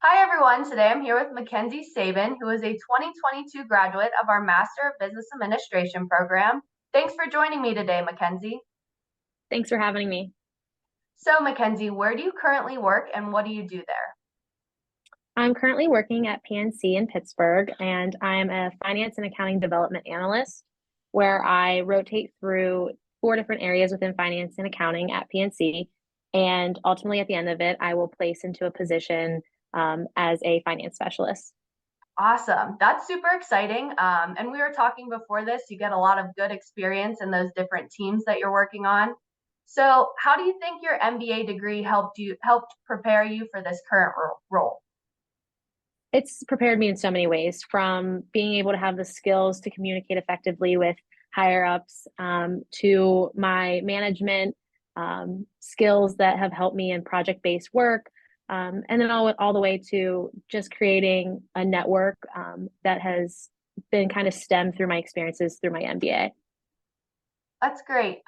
Hi, everyone. Today I'm here with Mekenzie Saban, who is a 2022 graduate of our Master of Business Administration program. Thanks for joining me today, Mekenzie. Thanks for having me. So, Mekenzie, where do you currently work and what do you do there? I'm currently working at PNC in Pittsburgh, and I'm a finance and accounting development analyst where I rotate through four different areas within finance and accounting at PNC. And ultimately, at the end of it, I will place into a position as a finance specialist. Awesome. That's super exciting. And we were talking before this, you get a lot of good experience in those different teams that you're working on. So, how do you think your MBA degree helped prepare you for this current role? It's prepared me in so many ways, from being able to have the skills to communicate effectively with higher ups, to my management skills that have helped me in project-based work, and then all the way to just creating a network that has been kind of stemmed through my experiences through my MBA. That's great.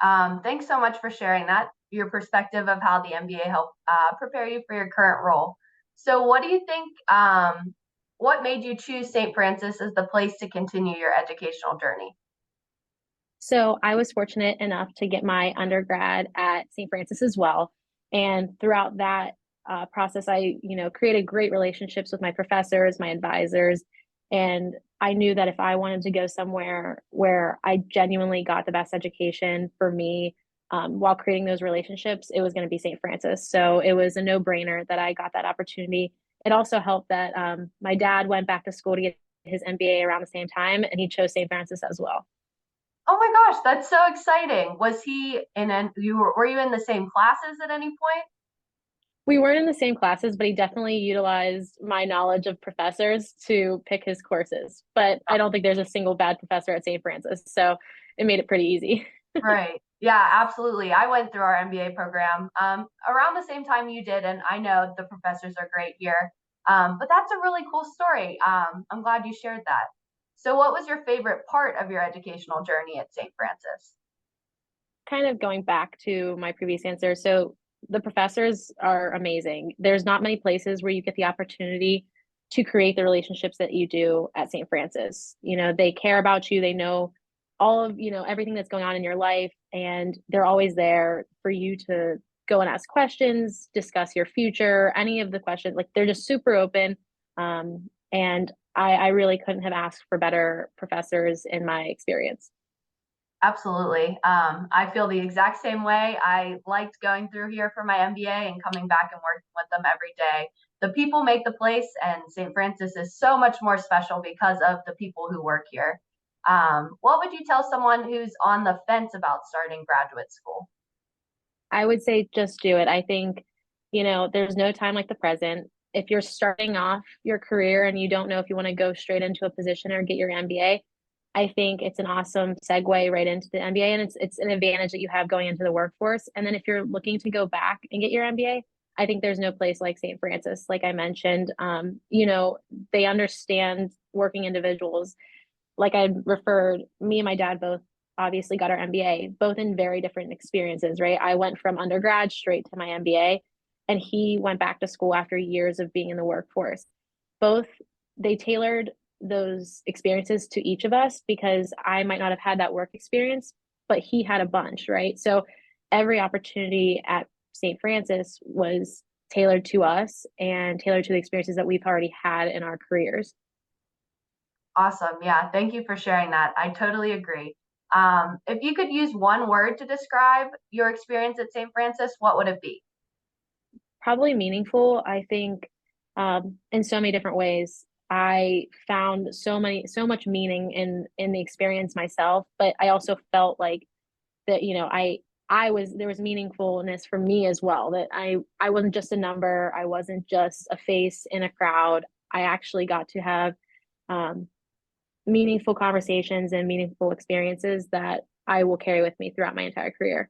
Thanks so much for sharing that, your perspective of how the MBA helped prepare you for your current role. So, what do you think? What made you choose St. Francis as the place to continue your educational journey? So I was fortunate enough to get my undergrad at St. Francis as well. And throughout that process, I created great relationships with my professors, my advisors, and I knew that if I wanted to go somewhere where I genuinely got the best education for me, while creating those relationships, it was going to be St. Francis. So it was a no-brainer that I got that opportunity. It also helped that my dad went back to school to get his MBA around the same time, and he chose St. Francis as well. Oh my gosh, that's so exciting! Was he in an you were you in the same classes at any point? We weren't in the same classes, but he definitely utilized my knowledge of professors to pick his courses. But I don't think there's a single bad professor at St. Francis, so it made it pretty easy. Right. Yeah, absolutely. I went through our MBA program around the same time you did, and I know the professors are great here. But that's a really cool story. I'm glad you shared that. So, what was your favorite part of your educational journey at St. Francis? Kind of going back to my previous answer. So the professors are amazing. There's not many places where you get the opportunity to create the relationships that you do at St. Francis. They care about you, they know all of, everything that's going on in your life, and they're always there for you to go and ask questions, discuss your future, any of the questions. Like, they're just super open. And I really couldn't have asked for better professors in my experience. Absolutely. I feel the exact same way. I liked going through here for my MBA and coming back and working with them every day. The people make the place, and St. Francis is so much more special because of the people who work here. What would you tell someone who's on the fence about starting graduate school? I would say just do it. I think, there's no time like the present. If you're starting off your career and you don't know if you want to go straight into a position or get your MBA, I think it's an awesome segue right into the MBA, and it's an advantage that you have going into the workforce. And then if you're looking to go back and get your MBA, I think there's no place like St. Francis. Like I mentioned, they understand working individuals. Like I referred, me and my dad both obviously got our MBA, both in very different experiences, right? I went from undergrad straight to my MBA, and he went back to school after years of being in the workforce. Both, they tailored those experiences to each of us because I might not have had that work experience, but he had a bunch, right? So every opportunity at St. Francis was tailored to us and tailored to the experiences that we've already had in our careers. Awesome. Yeah, thank you for sharing that. I totally agree. If you could use one word to describe your experience at St. Francis, what would it be? Probably meaningful, I think, in so many different ways. I found so much meaning in the experience myself, but I also felt like that, there was meaningfulness for me as well, that I wasn't just a number, I wasn't just a face in a crowd. I actually got to have um, meaningful conversations and meaningful experiences that I will carry with me throughout my entire career.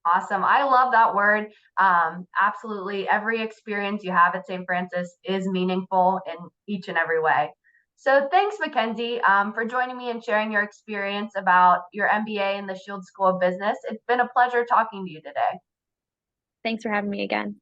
Awesome. I love that word. Absolutely. Every experience you have at St. Francis is meaningful in each and every way. So thanks, Mekenzie, for joining me and sharing your experience about your MBA in the Shield School of Business. It's been a pleasure talking to you today. Thanks for having me again.